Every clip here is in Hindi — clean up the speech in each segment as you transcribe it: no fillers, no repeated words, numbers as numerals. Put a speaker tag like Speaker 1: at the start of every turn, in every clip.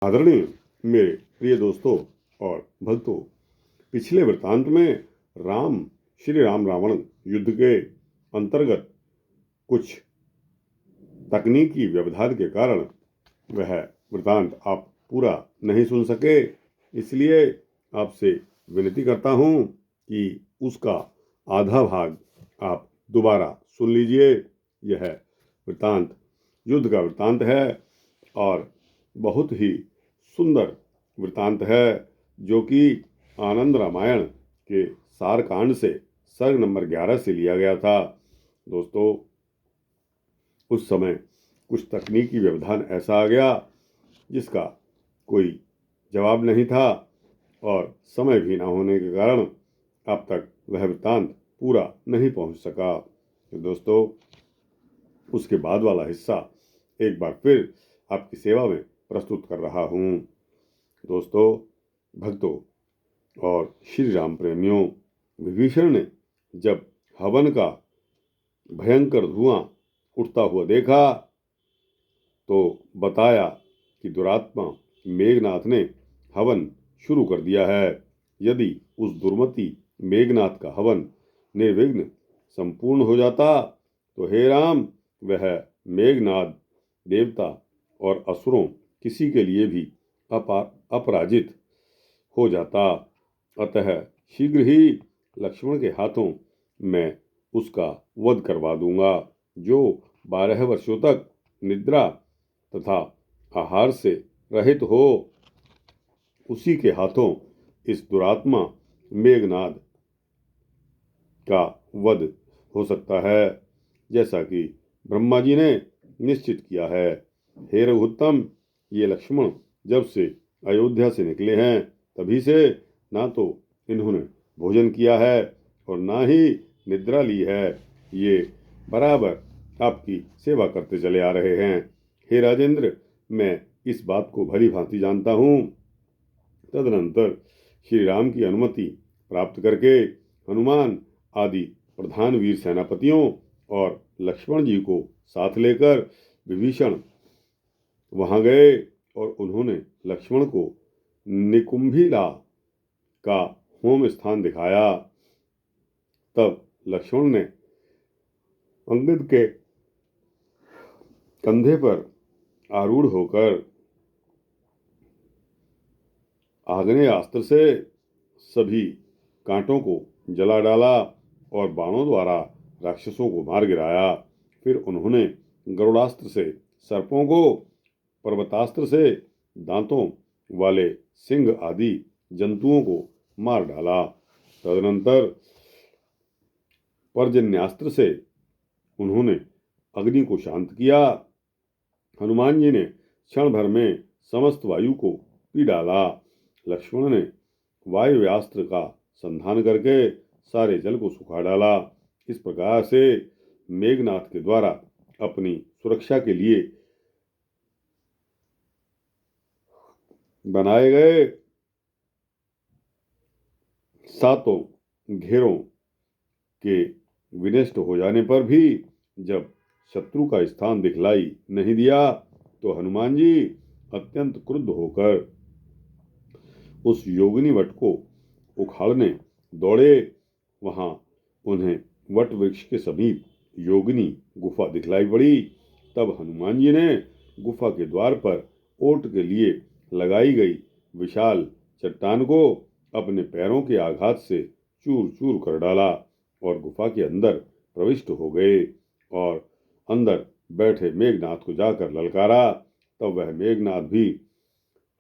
Speaker 1: आदरणीय मेरे प्रिय दोस्तों और भक्तों, पिछले वृत्तांत में श्री राम रावण युद्ध के अंतर्गत कुछ तकनीकी व्यवधान के कारण वह वृत्तांत आप पूरा नहीं सुन सके। इसलिए आपसे विनती करता हूं कि उसका आधा भाग आप दोबारा सुन लीजिए। यह वृत्तांत युद्ध का वृत्तांत है और बहुत ही सुंदर वृत्तांत है, जो कि आनंद रामायण के सार कांड से सर्ग नंबर 11 से लिया गया था। दोस्तों, उस समय कुछ तकनीकी व्यवधान ऐसा आ गया जिसका कोई जवाब नहीं था और समय भी ना होने के कारण अब तक वह वृत्तांत पूरा नहीं पहुंच सका। तो दोस्तों, उसके बाद वाला हिस्सा एक बार फिर आपकी सेवा में प्रस्तुत कर रहा हूं। दोस्तों, भक्तों और श्री राम प्रेमियों, विभीषण ने जब हवन का भयंकर धुआं उठता हुआ देखा तो बताया कि दुरात्मा मेघनाथ ने हवन शुरू कर दिया है। यदि उस दुर्मति मेघनाथ का हवन निर्विघ्न संपूर्ण हो जाता तो हे राम, वह मेघनाथ देवता और असुरों किसी के लिए भी अपराजित हो जाता। अतः शीघ्र ही लक्ष्मण के हाथों मैं उसका वध करवा दूंगा। जो 12 वर्षों तक निद्रा तथा आहार से रहित हो, उसी के हाथों इस दुरात्मा मेघनाद का वध हो सकता है, जैसा कि ब्रह्मा जी ने निश्चित किया है। हे रघुत्तम, ये लक्ष्मण जब से अयोध्या से निकले हैं तभी से ना तो इन्होंने भोजन किया है और ना ही निद्रा ली है। ये बराबर आपकी सेवा करते चले आ रहे हैं। हे राजेंद्र, मैं इस बात को भली भांति जानता हूँ। तदनंतर श्री राम की अनुमति प्राप्त करके हनुमान आदि प्रधान वीर सेनापतियों और लक्ष्मण जी को साथ लेकर विभीषण वहां गए और उन्होंने लक्ष्मण को निकुंभिला का होम स्थान दिखाया। तब लक्ष्मण ने अंगद के कंधे पर आरूढ़ होकर आग्नेयास्त्र से सभी कांटों को जला डाला और बाणों द्वारा राक्षसों को मार गिराया। फिर उन्होंने गरुड़ास्त्र से सर्पों को, पर्वतास्त्र से दांतों वाले सिंह आदि जंतुओं को मार डाला। तदनंतर पर्जन्यास्त्र से उन्होंने अग्नि को शांत किया। हनुमान जी ने क्षण भर में समस्त वायु को पी डाला। लक्ष्मण ने वायुव्यास्त्र का संधान करके सारे जल को सुखा डाला। इस प्रकार से मेघनाथ के द्वारा अपनी सुरक्षा के लिए बनाए गए 7 घेरों के विनष्ट हो जाने पर भी जब शत्रु का स्थान दिखलाई नहीं दिया तो हनुमान जी अत्यंत क्रुद्ध होकर उस योगिनी वट को उखाड़ने दौड़े। वहां उन्हें वट वृक्ष के समीप योगिनी गुफा दिखलाई पड़ी। तब हनुमान जी ने गुफा के द्वार पर ओट के लिए लगाई गई विशाल चट्टान को अपने पैरों के आघात से चूर चूर कर डाला और गुफा के अंदर प्रविष्ट हो गए और अंदर बैठे मेघनाथ को जाकर ललकारा। तब वह मेघनाथ भी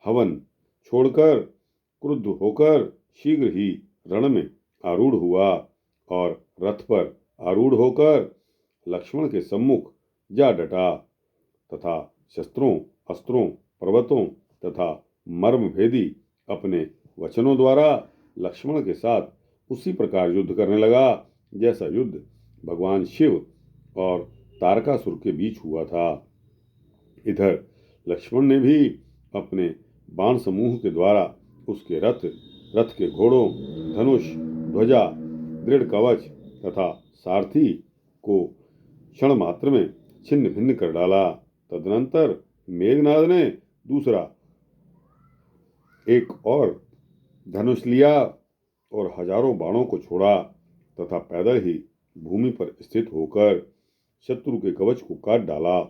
Speaker 1: हवन छोड़कर क्रुद्ध होकर शीघ्र ही रण में आरूढ़ हुआ और रथ पर आरूढ़ होकर लक्ष्मण के सम्मुख जा डटा तथा शस्त्रों, अस्त्रों, पर्वतों तथा मर्म भेदी अपने वचनों द्वारा लक्ष्मण के साथ उसी प्रकार युद्ध करने लगा जैसा युद्ध भगवान शिव और तारकासुर के बीच हुआ था। इधर लक्ष्मण ने भी अपने बाण समूह के द्वारा उसके रथ के घोड़ों, धनुष, ध्वजा, दृढ़ कवच तथा सारथी को क्षण मात्र में छिन्न भिन्न कर डाला। तदनंतर मेघनाद ने दूसरा एक और धनुष लिया और हजारों बाणों को छोड़ा तथा पैदल ही भूमि पर स्थित होकर शत्रु के कवच को काट डाला।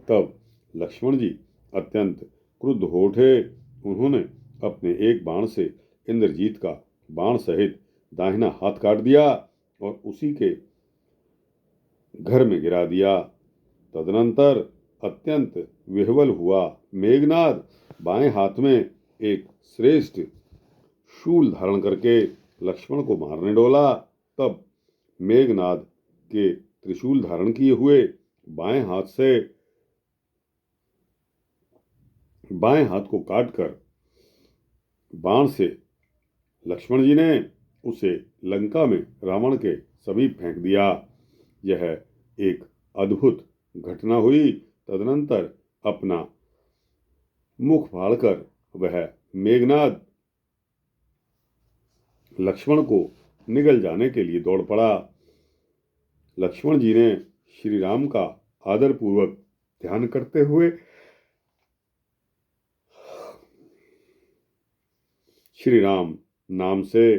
Speaker 1: तब लक्ष्मण जी अत्यंत क्रुद्ध हो उठे। उन्होंने अपने एक बाण से इंद्रजीत का बाण सहित दाहिना हाथ काट दिया और उसी के घर में गिरा दिया। तदनंतर अत्यंत विह्वल हुआ मेघनाद बाएं हाथ में एक श्रेष्ठ शूल धारण करके लक्ष्मण को मारने डोला। तब मेघनाद के त्रिशूल धारण किए हुए बाएं हाथ को काटकर बाण से लक्ष्मण जी ने उसे लंका में रावण के समीप फेंक दिया। यह एक अद्भुत घटना हुई। तदनंतर अपना मुख फाड़कर वह मेघनाद लक्ष्मण को निगल जाने के लिए दौड़ पड़ा। लक्ष्मण जी ने श्री राम का आदरपूर्वक ध्यान करते हुए श्री राम नाम से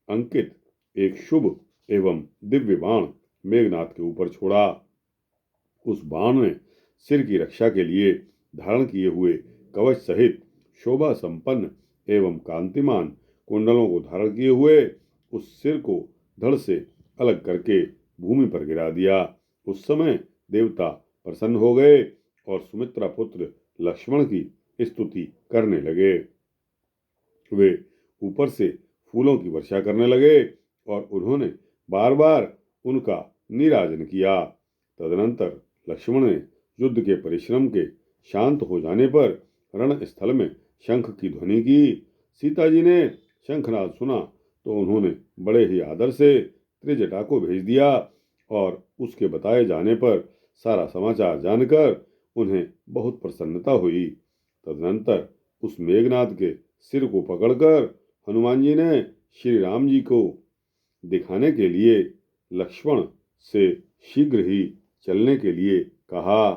Speaker 1: अंकित एक शुभ एवं दिव्य बाण मेघनाद के ऊपर छोड़ा। उस बाण ने सिर की रक्षा के लिए धारण किए हुए कवच सहित शोभा संपन्न एवं कांतिमान कुंडलों को धारण किए हुए उस सिर को धड़ से अलग करके भूमि पर गिरा दिया। उस समय देवता प्रसन्न हो गए और सुमित्रा पुत्र लक्ष्मण की स्तुति करने लगे। वे ऊपर से फूलों की वर्षा करने लगे और उन्होंने बार बार उनका नीराजन किया। तदनंतर लक्ष्मण ने युद्ध के परिश्रम के शांत हो जाने पर रण स्थल में शंख की ध्वनि की। सीता जी ने शंखनाद सुना तो उन्होंने बड़े ही आदर से त्रिजटा को भेज दिया और उसके बताए जाने पर सारा समाचार जानकर उन्हें बहुत प्रसन्नता हुई। तदनंतर उस मेघनाद के सिर को पकड़कर हनुमान जी ने श्री राम जी को दिखाने के लिए लक्ष्मण से शीघ्र ही चलने के लिए कहा।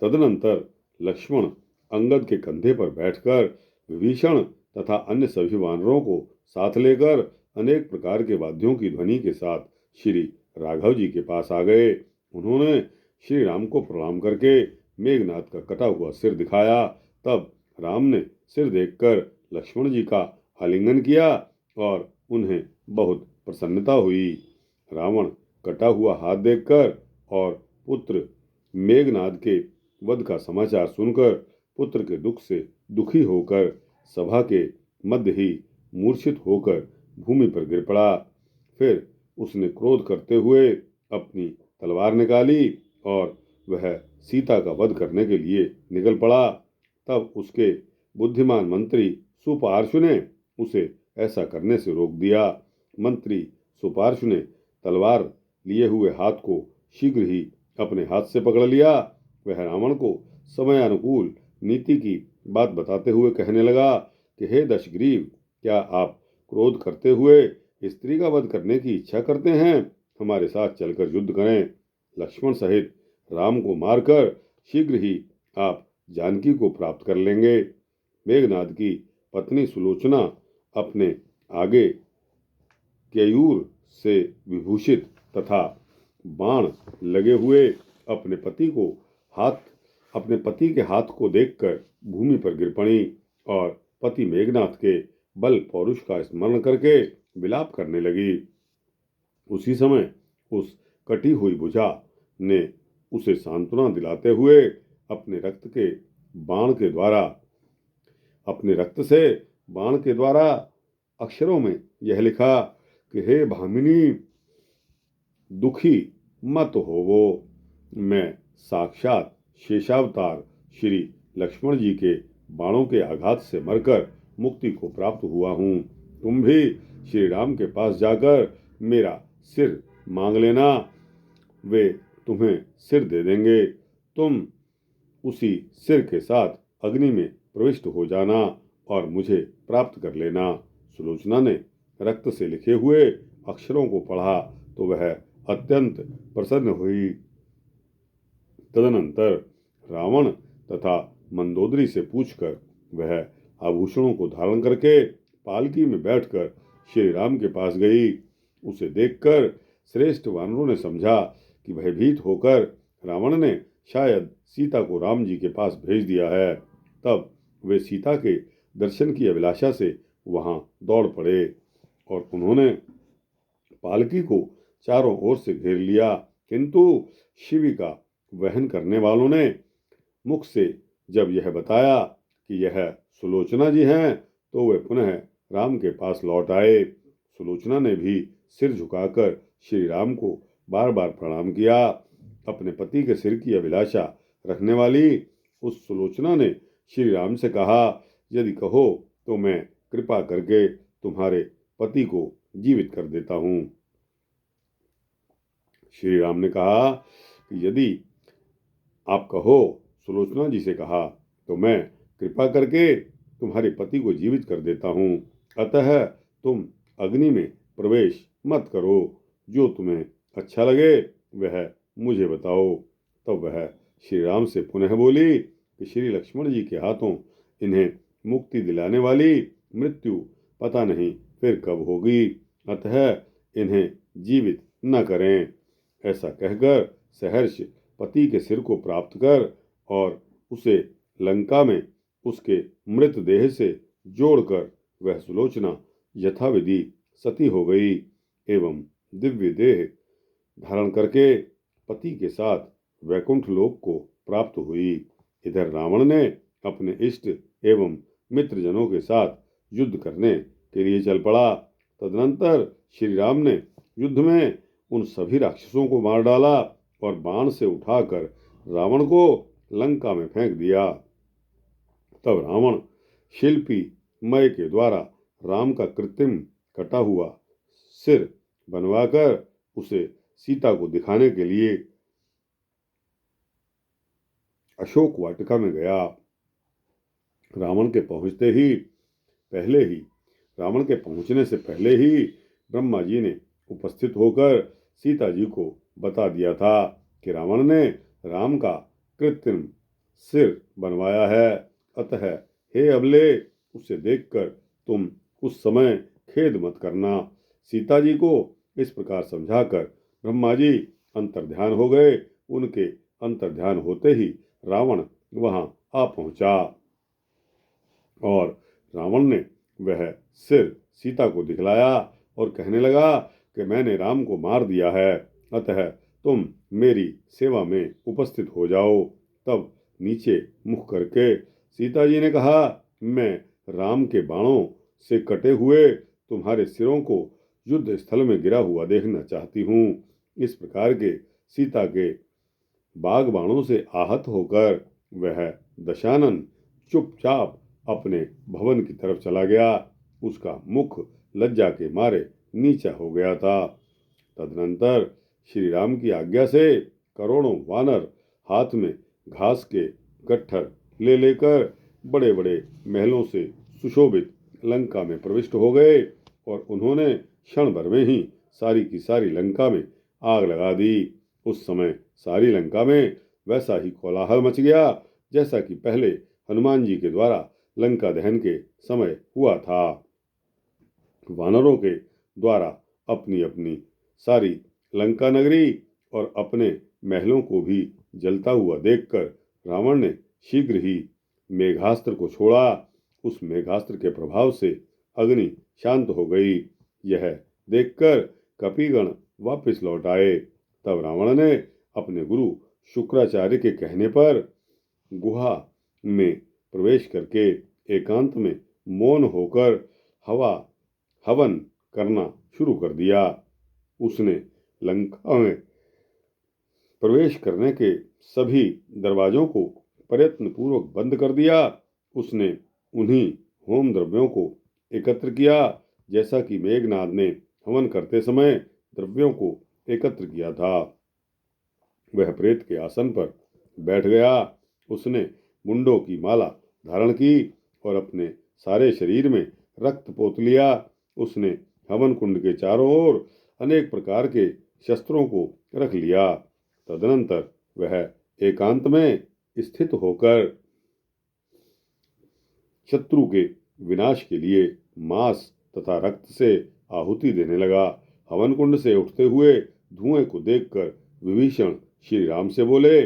Speaker 1: तदनंतर लक्ष्मण अंगद के कंधे पर बैठकर विभीषण तथा अन्य सभी वानरों को साथ लेकर अनेक प्रकार के वाद्यों की ध्वनि के साथ श्री राघव जी के पास आ गए। उन्होंने श्री राम को प्रणाम करके मेघनाद का कटा हुआ सिर दिखाया। तब राम ने सिर देखकर लक्ष्मण जी का आलिंगन किया और उन्हें बहुत प्रसन्नता हुई। रावण कटा हुआ हाथ देखकर और पुत्र मेघनाद के वध का समाचार सुनकर पुत्र के दुख से दुखी होकर सभा के मध्य ही मूर्छित होकर भूमि पर गिर पड़ा। फिर उसने क्रोध करते हुए अपनी तलवार निकाली और वह सीता का वध करने के लिए निकल पड़ा। तब उसके बुद्धिमान मंत्री सुपार्श्व ने उसे ऐसा करने से रोक दिया। मंत्री सुपार्श्व ने तलवार लिए हुए हाथ को शीघ्र ही अपने हाथ से पकड़ लिया। वह रावण को समयानुकूल नीति की बात बताते हुए कहने लगा कि हे दशग्रीव, क्या आप क्रोध करते हुए स्त्री का वध करने की इच्छा करते हैं? हमारे साथ चलकर युद्ध करें। लक्ष्मण सहित राम को मारकर शीघ्र ही आप जानकी को प्राप्त कर लेंगे। मेघनाद की पत्नी सुलोचना अपने आगे केयूर से विभूषित तथा बाण लगे हुए अपने पति के हाथ को देखकर भूमि पर गिर पड़ी और पति मेघनाद के बल पौरुष का स्मरण करके विलाप करने लगी। उसी समय उस कटी हुई भुजा ने उसे सांत्वना दिलाते हुए अपने रक्त से बाण के द्वारा अक्षरों में यह लिखा कि हे भामिनी, दुखी मत होवो, मैं साक्षात शेषावतार श्री लक्ष्मण जी के बाणों के आघात से मरकर मुक्ति को प्राप्त हुआ हूँ। तुम भी श्री राम के पास जाकर मेरा सिर मांग लेना, वे तुम्हें सिर दे देंगे। तुम उसी सिर के साथ अग्नि में प्रविष्ट हो जाना और मुझे प्राप्त कर लेना। सुलोचना ने रक्त से लिखे हुए अक्षरों को पढ़ा तो वह अत्यंत प्रसन्न हुई। तदनंतर रावण तथा मंदोदरी से पूछकर वह आभूषणों को धारण करके पालकी में बैठकर श्री राम के पास गई। उसे देखकर श्रेष्ठ वानरों ने समझा कि भयभीत होकर रावण ने शायद सीता को राम जी के पास भेज दिया है। तब वे सीता के दर्शन की अभिलाषा से वहां दौड़ पड़े और उन्होंने पालकी को चारों ओर से घेर लिया, किंतु शिवी का वहन करने वालों ने मुख से जब यह बताया कि यह सुलोचना जी हैं, तो वे पुनः राम के पास लौट आए। सुलोचना ने भी सिर झुकाकर श्री राम को बार बार प्रणाम किया। अपने पति के सिर की अभिलाषा रखने वाली उस सुलोचना ने श्री राम से कहा, यदि कहो तो मैं कृपा करके तुम्हारे पति को जीवित कर देता हूँ। श्री राम ने कहा कि यदि आप कहो, सुलोचना जी से कहा, तो मैं कृपा करके तुम्हारे पति को जीवित कर देता हूँ। अतः तुम अग्नि में प्रवेश मत करो, जो तुम्हें अच्छा लगे वह मुझे बताओ। तब वह श्री राम से पुनः बोली कि श्री लक्ष्मण जी के हाथों इन्हें मुक्ति दिलाने वाली मृत्यु पता नहीं फिर कब होगी, अतः इन्हें जीवित न करें। ऐसा कहकर सहर्ष पति के सिर को प्राप्त कर और उसे लंका में उसके मृतदेह से जोड़कर वह सुलोचना यथाविधि सती हो गई एवं दिव्य देह धारण करके पति के साथ वैकुंठ लोक को प्राप्त हुई। इधर रावण ने अपने इष्ट एवं मित्रजनों के साथ युद्ध करने के लिए चल पड़ा। तदनंतर श्री राम ने युद्ध में उन सभी राक्षसों को मार डाला और बाण से उठाकर रावण को लंका में फेंक दिया। तब रावण शिल्पी मय के द्वारा राम का कृत्रिम कटा हुआ सिर बनवाकर उसे सीता को दिखाने के लिए अशोक वाटिका में गया। रावण के पहुंचने से पहले ही ब्रह्मा जी ने उपस्थित होकर सीता जी को बता दिया था कि रावण ने राम का कृत्रिम सिर बनवाया है। अतः हे अबले, उसे देखकर तुम उस समय खेद मत करना। सीता जी को इस प्रकार समझाकर ब्रह्मा जी अंतर्ध्यान हो गए। उनके अंतर्ध्यान होते ही रावण वहां आ पहुंचा और रावण ने वह सिर सीता को दिखलाया और कहने लगा कि मैंने राम को मार दिया है, अतः तुम मेरी सेवा में उपस्थित हो जाओ। तब नीचे मुख करके सीता जी ने कहा, मैं राम के बाणों से कटे हुए तुम्हारे सिरों को युद्ध स्थल में गिरा हुआ देखना चाहती हूँ। इस प्रकार के सीता के बाग बाणों से आहत होकर वह दशानन चुपचाप अपने भवन की तरफ चला गया। उसका मुख लज्जा के मारे नीचा हो गया था। तदनंतर श्री राम की आज्ञा से करोड़ों वानर हाथ में घास के गट्ठर ले लेकर बड़े बड़े महलों से सुशोभित लंका में प्रविष्ट हो गए और उन्होंने क्षण भर में ही सारी की सारी लंका में आग लगा दी। उस समय सारी लंका में वैसा ही कोलाहल मच गया जैसा कि पहले हनुमान जी के द्वारा लंका दहन के समय हुआ था। वानरों के द्वारा अपनी अपनी सारी लंका नगरी और अपने महलों को भी जलता हुआ देखकर रावण ने शीघ्र ही मेघास्त्र को छोड़ा। उस मेघास्त्र के प्रभाव से अग्नि शांत हो गई। यह देखकर कपिगण वापस लौट आए। तब रावण ने अपने गुरु शुक्राचार्य के कहने पर गुहा में प्रवेश करके एकांत में मौन होकर हवन करना शुरू कर दिया। उसने लंका में प्रवेश करने के सभी दरवाजों को प्रयत्न पूर्वक बंद कर दिया। उसने उन्हीं होम द्रव्यों को एकत्र किया जैसा कि मेघनाद ने हवन करते समय द्रव्यों को एकत्र किया था। वह प्रेत के आसन पर बैठ गया। उसने मुंडों की माला धारण की और अपने सारे शरीर में रक्त पोत लिया। उसने हवन कुंड के चारों ओर अनेक प्रकार के शस्त्रों को रख लिया। तदनंतर वह एकांत में स्थित होकर शत्रु के विनाश के लिए मांस तथा रक्त से आहुति देने लगा। हवन कुंड से उठते हुए धुएं को देखकर विभीषण श्री राम से बोले,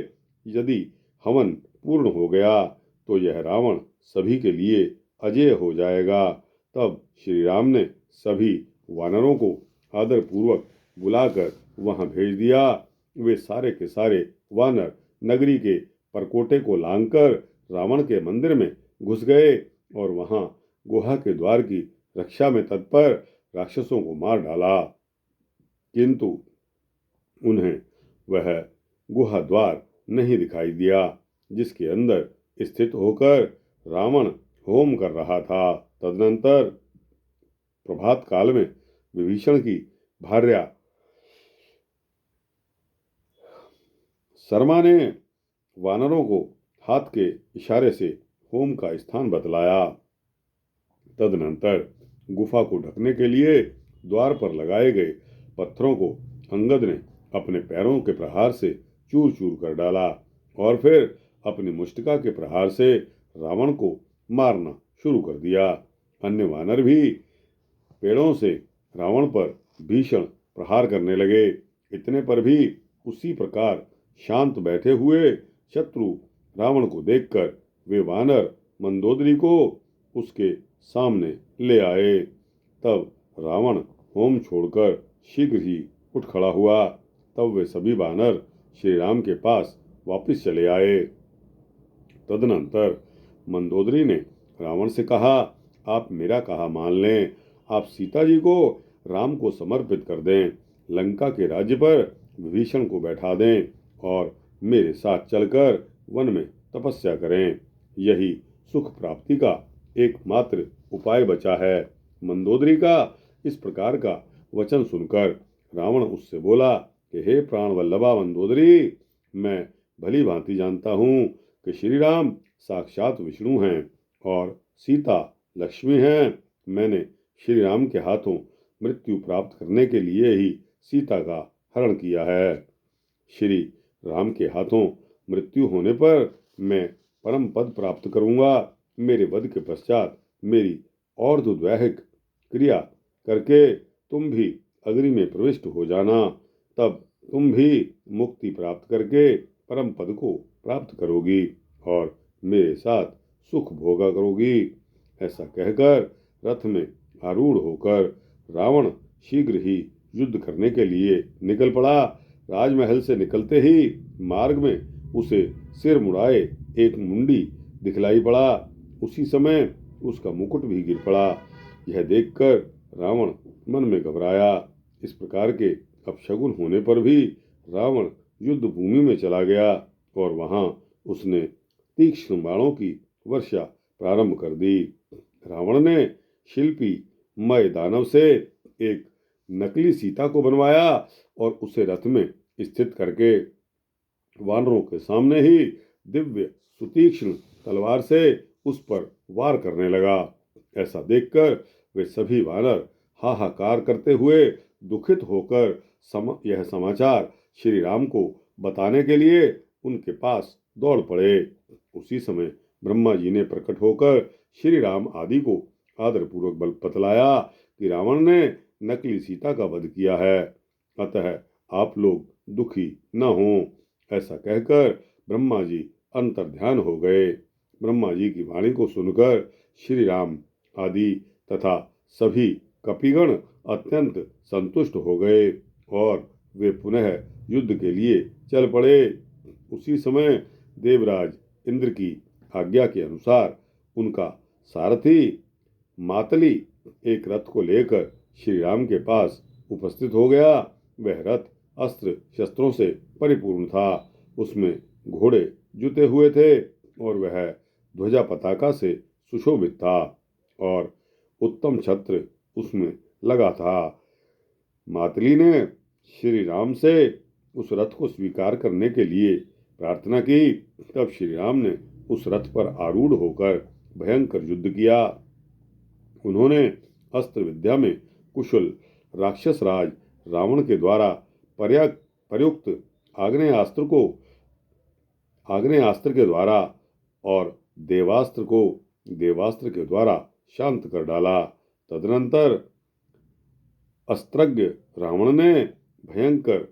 Speaker 1: यदि हवन पूर्ण हो गया तो यह रावण सभी के लिए अजेय हो जाएगा। तब श्री राम ने सभी वानरों को आदरपूर्वक बुलाकर वहां भेज दिया। वे सारे के सारे वानर नगरी के परकोटे को लांघकर रावण के मंदिर में घुस गए और वहां गुहा के द्वार की रक्षा में तत्पर राक्षसों को मार डाला, किंतु उन्हें वह गुहा द्वार नहीं दिखाई दिया जिसके अंदर स्थित होकर रावण होम कर रहा था। तदनंतर प्रभात काल में विभीषण की भार्या शर्मा ने वानरों को हाथ के इशारे से होम का स्थान बतलाया। तदनंतर गुफा को ढकने के लिए द्वार पर लगाए गए पत्थरों को अंगद ने अपने पैरों के प्रहार से चूर चूर कर डाला और फिर अपनी मुष्टिका के प्रहार से रावण को मारना शुरू कर दिया। अन्य वानर भी पेड़ों से रावण पर भीषण प्रहार करने लगे। इतने पर भी उसी प्रकार शांत बैठे हुए शत्रु रावण को देखकर वे वानर मंदोदरी को उसके सामने ले आए। तब रावण होम छोड़कर शीघ्र ही उठ खड़ा हुआ। तब वे सभी वानर श्री राम के पास वापस चले आए। तदनंतर मंदोदरी ने रावण से कहा, आप मेरा कहा मान लें, आप सीता जी को राम को समर्पित कर दें, लंका के राज्य पर विभीषण को बैठा दें और मेरे साथ चलकर वन में तपस्या करें। यही सुख प्राप्ति का एकमात्र उपाय बचा है। मंदोदरी का इस प्रकार का वचन सुनकर रावण उससे बोला कि हे प्राण वल्लभा मंदोदरी, मैं भली भांति जानता हूँ कि श्री राम साक्षात विष्णु हैं और सीता लक्ष्मी हैं। मैंने श्री राम के हाथों मृत्यु प्राप्त करने के लिए ही सीता का हरण किया है। श्री राम के हाथों मृत्यु होने पर मैं परम पद प्राप्त करूंगा। मेरे वध के पश्चात मेरी और्ध्वदैहिक क्रिया करके तुम भी अग्नि में प्रविष्ट हो जाना, तब तुम भी मुक्ति प्राप्त करके परम पद को प्राप्त करोगी और मेरे साथ सुख भोगा करोगी। ऐसा कहकर रथ में आरूढ़ होकर रावण शीघ्र ही युद्ध करने के लिए निकल पड़ा। राजमहल से निकलते ही मार्ग में उसे सिर मुड़ाए एक मुंडी दिखलाई पड़ा। उसी समय उसका मुकुट भी गिर पड़ा। यह देखकर रावण मन में घबराया। इस प्रकार के अपशगुन होने पर भी रावण युद्ध भूमि में चला गया और वहां उसने तीक्ष्ण बाणों की वर्षा प्रारंभ कर दी। रावण ने शिल्पी मय दानव से एक नकली सीता को बनवाया और उसे रथ में स्थित करके वानरों के सामने ही दिव्य सुतीक्ष्ण तलवार से उस पर वार करने लगा। ऐसा देखकर वे सभी वानर हाहाकार करते हुए दुखित होकर यह समाचार श्री राम को बताने के लिए उनके पास दौड़ पड़े। उसी समय ब्रह्मा जी ने प्रकट होकर श्री राम आदि को आदरपूर्वक बतलाया कि रावण ने नकली सीता का वध किया है, अतः आप लोग दुखी न हों। ऐसा कहकर ब्रह्मा जी अंतर्ध्यान हो गए। ब्रह्मा जी की वाणी को सुनकर श्री राम आदि तथा सभी कपिगण अत्यंत संतुष्ट हो गए और वे पुनः युद्ध के लिए चल पड़े। उसी समय देवराज इंद्र की आज्ञा के अनुसार उनका सारथी मातली एक रथ को लेकर श्री राम के पास उपस्थित हो गया। वह रथ अस्त्र शस्त्रों से परिपूर्ण था। उसमें घोड़े जुते हुए थे और वह ध्वजा पताका से सुशोभित था और उत्तम छत्र उसमें लगा था। मातली ने श्री राम से उस रथ को स्वीकार करने के लिए प्रार्थना की। तब श्री राम ने उस रथ पर आरूढ़ होकर भयंकर युद्ध किया। उन्होंने अस्त्र विद्या में कुशल राक्षस राज रावण के द्वारा प्रयुक्त आग्नेयास्त्र के द्वारा और देवास्त्र को देवास्त्र के द्वारा शांत कर डाला। तदनंतर अस्त्रज्ञ रावण ने भयंकर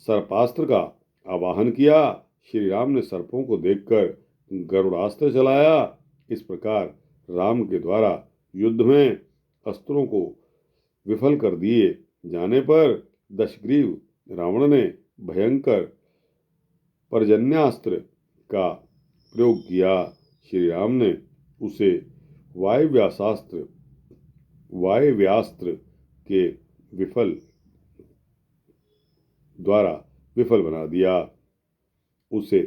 Speaker 1: सर्पास्त्र का आवाहन किया। श्री राम ने सर्पों को देखकर गरुड़ास्त्र चलाया। इस प्रकार राम के द्वारा युद्ध में अस्त्रों को विफल कर दिए जाने पर दशग्रीव रावण ने भयंकर पर्जन्यास्त्र का प्रयोग किया। श्री राम ने उसे वायव्यास्त्र के द्वारा विफल बना दिया। उसे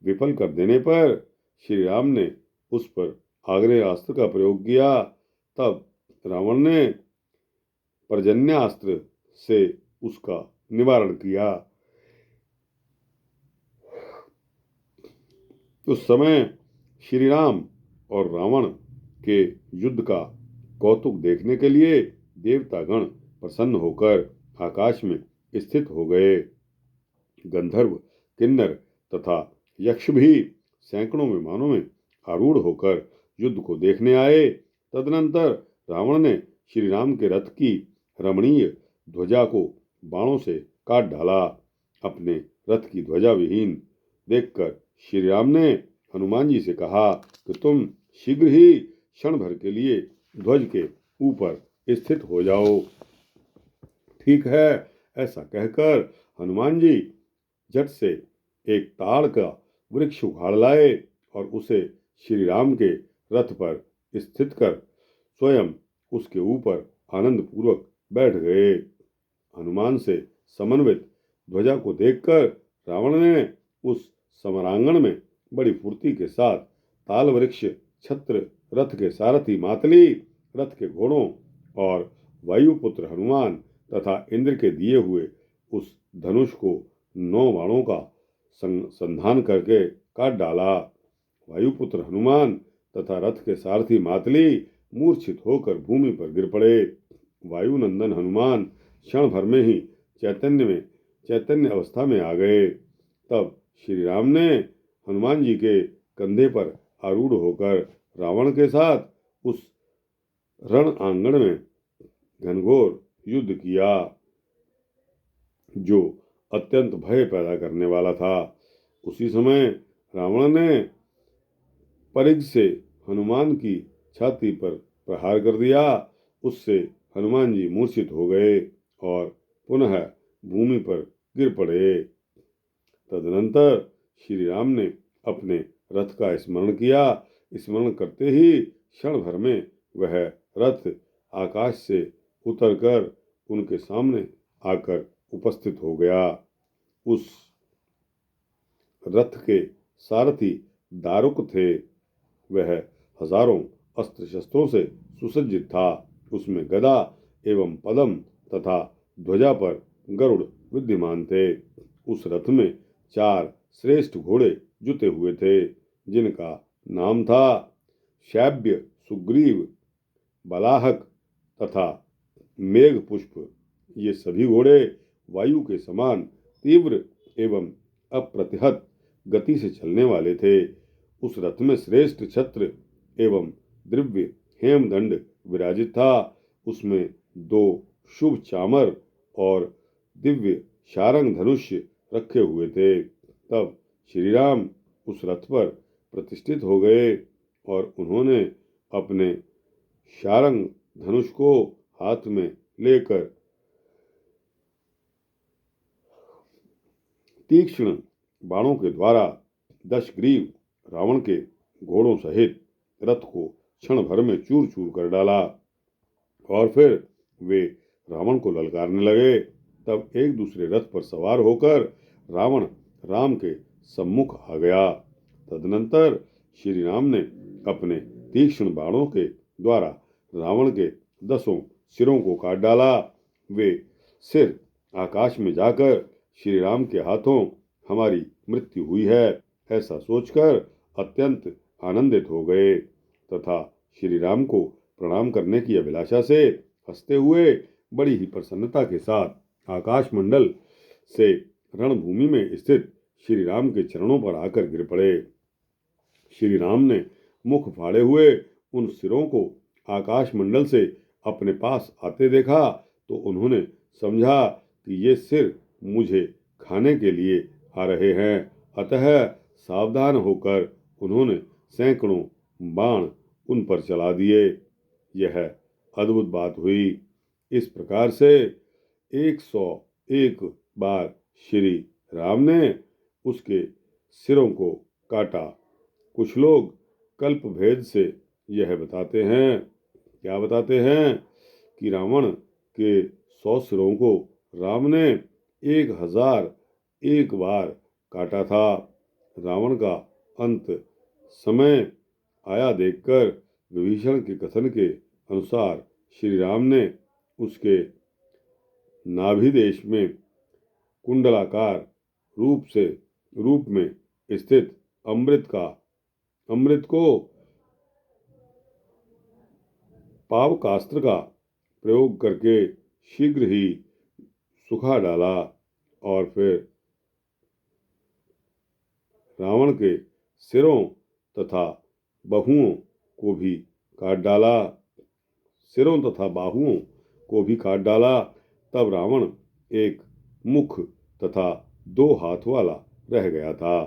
Speaker 1: विफल कर देने पर श्री राम ने उस पर आग्नेयास्त्र का प्रयोग किया। तब रावण ने पर्जन्यास्त्र से उसका निवारण किया। उस समय श्री राम और रावण के युद्ध का कौतुक देखने के लिए देवतागण प्रसन्न होकर आकाश में स्थित हो गए। गंधर्व, किन्नर तथा यक्ष भी सैकड़ों विमानों में आरूढ़ होकर युद्ध को देखने आए। तदनंतर रावण ने श्री राम के रथ की रमणीय ध्वजा को बाणों से काट डाला। अपने रथ की ध्वजा विहीन देखकर श्री राम ने हनुमान जी से कहा कि तुम शीघ्र ही क्षण भर के लिए ध्वज के ऊपर स्थित हो जाओ। ठीक है, ऐसा कहकर हनुमान जी झट से एक ताड़ का वृक्ष उखाड़ लाए और उसे श्री राम के रथ पर स्थित कर स्वयं उसके ऊपर आनंद पूर्वक बैठ गए। हनुमान से समन्वित ध्वजा को देखकर रावण ने उस समरांगण में बड़ी फुर्ती के साथ ताल वृक्ष, छत्र, रथ के सारथी मातली, रथ के घोड़ों और वायुपुत्र हनुमान तथा इंद्र के दिए हुए उस धनुष को 9 बाणों का संधान करके काट डाला। वायुपुत्र हनुमान तथा रथ के सारथी मातली मूर्छित होकर भूमि पर गिर पड़े। वायुनंदन हनुमान क्षण भर में ही चैतन्य अवस्था में आ गए। तब श्री राम ने हनुमान जी के कंधे पर आरूढ़ होकर रावण के साथ उस रण आंगन में घनघोर युद्ध किया, जो अत्यंत भय पैदा करने वाला था। उसी समय रावण ने परिघ से हनुमान की छाती पर प्रहार कर दिया। उससे हनुमान जी मूर्छित हो गए और पुनः भूमि पर गिर पड़े। तदनंतर श्री राम ने अपने रथ का स्मरण किया। स्मरण करते ही क्षण भर में वह रथ आकाश से उतरकर उनके सामने आकर उपस्थित हो गया। उस रथ के सारथी दारुक थे। वह हजारों अस्त्र शस्त्रों से सुसज्जित था। उसमें गदा एवं पद्म तथा ध्वजा पर गरुड़ विद्यमान थे। उस रथ में 4 श्रेष्ठ घोड़े जुते हुए थे, जिनका नाम था शैब्य, सुग्रीव, बलाहक तथा मेघपुष्प। ये सभी घोड़े वायु के समान तीव्र एवं अप्रतिहत गति से चलने वाले थे। उस रथ में श्रेष्ठ छत्र एवं दिव्य हेमदंड विराजित था। उसमें 2 शुभ चामर और दिव्य शारंग धनुष रखे हुए थे। तब श्री राम उस रथ पर प्रतिष्ठित हो गए और उन्होंने अपने शारंग धनुष को हाथ में लेकर तीक्ष्ण बाणों के द्वारा दशग्रीव रावण के घोड़ों सहित रथ को क्षण भर में चूर चूर कर डाला और फिर वे रावण को ललकारने लगे। तब एक दूसरे रथ पर सवार होकर रावण राम के सम्मुख आ गया। तदनंतर श्री राम ने अपने तीक्ष्ण बाणों के द्वारा रावण के 10 सिरों को काट डाला। वे सिर आकाश में जाकर श्री राम के हाथों हमारी मृत्यु हुई है ऐसा सोचकर अत्यंत आनंदित हो गए तथा श्री राम को प्रणाम करने की अभिलाषा से हंसते हुए बड़ी ही प्रसन्नता के साथ आकाश मंडल से रणभूमि में स्थित श्री राम के चरणों पर आकर गिर पड़े। श्री राम ने मुख फाड़े हुए उन सिरों को आकाश मंडल से अपने पास आते देखा तो उन्होंने समझा कि ये सिर मुझे खाने के लिए आ रहे हैं। अतः सावधान होकर उन्होंने सैकड़ों बाण उन पर चला दिए। यह अद्भुत बात हुई। इस प्रकार से 101 बार श्री राम ने उसके सिरों को काटा। कुछ लोग कल्प भेद से यह बताते हैं, क्या बताते हैं, कि रावण के 100 सिरों को राम ने 1001 बार काटा था। रावण का अंत समय आया देखकर विभीषण के कथन के अनुसार श्री राम ने उसके नाभि देश में कुंडलाकार रूप में स्थित अमृत को पावकास्त्र का प्रयोग करके शीघ्र ही सुखा डाला और फिर रावण के सिरों तथा बाहुओं को भी काट डाला। तब रावण एक मुख तथा 2 हाथ वाला रह गया था।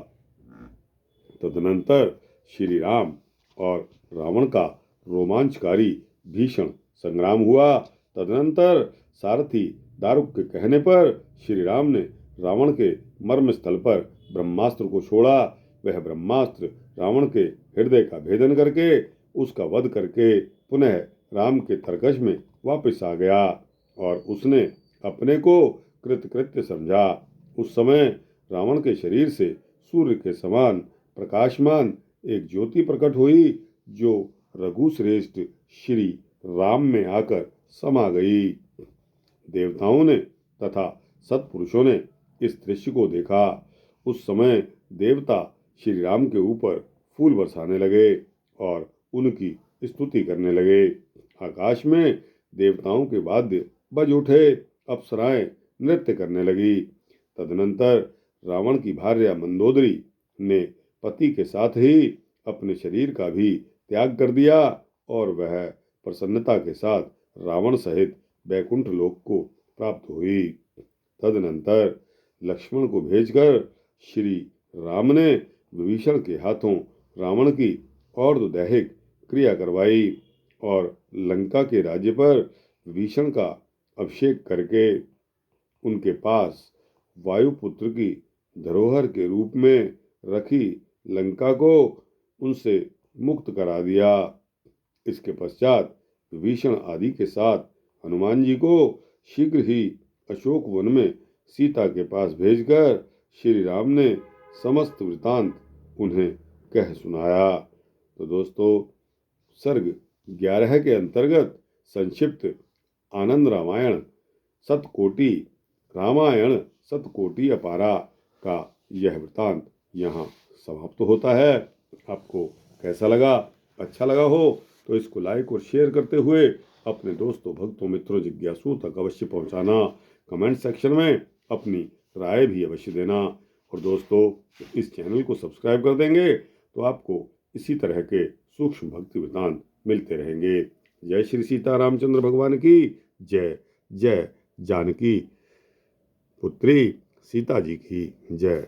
Speaker 1: तदनंतर श्री राम और रावण का रोमांचकारी भीषण संग्राम हुआ। तदनंतर सारथी दारुक के कहने पर श्री राम ने रावण के मर्म स्थल पर ब्रह्मास्त्र को छोड़ा। वह ब्रह्मास्त्र रावण के हृदय का भेदन करके उसका वध करके पुनः राम के तरकश में वापस आ गया और उसने अपने को कृतकृत्य समझा। उस समय रावण के शरीर से सूर्य के समान प्रकाशमान एक ज्योति प्रकट हुई जो रघुश्रेष्ठ श्री राम में आकर समा गई। देवताओं ने तथा सत्पुरुषों ने इस दृश्य को देखा। उस समय देवता श्री राम के ऊपर फूल बरसाने लगे और उनकी स्तुति करने लगे। आकाश में देवताओं के वाद्य बज उठे, अप्सराएं नृत्य करने लगी। तदनंतर रावण की भार्या मंदोदरी ने पति के साथ ही अपने शरीर का भी त्याग कर दिया और वह प्रसन्नता के साथ रावण सहित बैकुंठ लोक को प्राप्त हुई। तदनंतर लक्ष्मण को भेजकर श्री राम ने विभीषण के हाथों रावण की और दैहिक क्रिया करवाई और लंका के राज्य पर विभीषण का अभिषेक करके उनके पास वायुपुत्र की धरोहर के रूप में रखी लंका को उनसे मुक्त करा दिया। इसके पश्चात विभीषण आदि के साथ हनुमान जी को शीघ्र ही अशोक वन में सीता के पास भेजकर श्री राम ने समस्त वृतांत उन्हें कह सुनाया। तो दोस्तों, सर्ग 11 के अंतर्गत संक्षिप्त आनंद रामायण सतकोटि अपारा का यह वृतांत यहाँ समाप्त होता है। आपको कैसा लगा? अच्छा लगा हो तो इसको लाइक और शेयर करते हुए अपने दोस्तों, भक्तों, मित्रों, जिज्ञासुओं तक अवश्य पहुँचाना। कमेंट सेक्शन में अपनी राय भी अवश्य देना। और दोस्तों, इस चैनल को सब्सक्राइब कर देंगे तो आपको इसी तरह के सूक्ष्म भक्ति वृतांत मिलते रहेंगे। जय श्री सीता रामचंद्र भगवान की जय। जय जानकी पुत्री सीता जी की जय।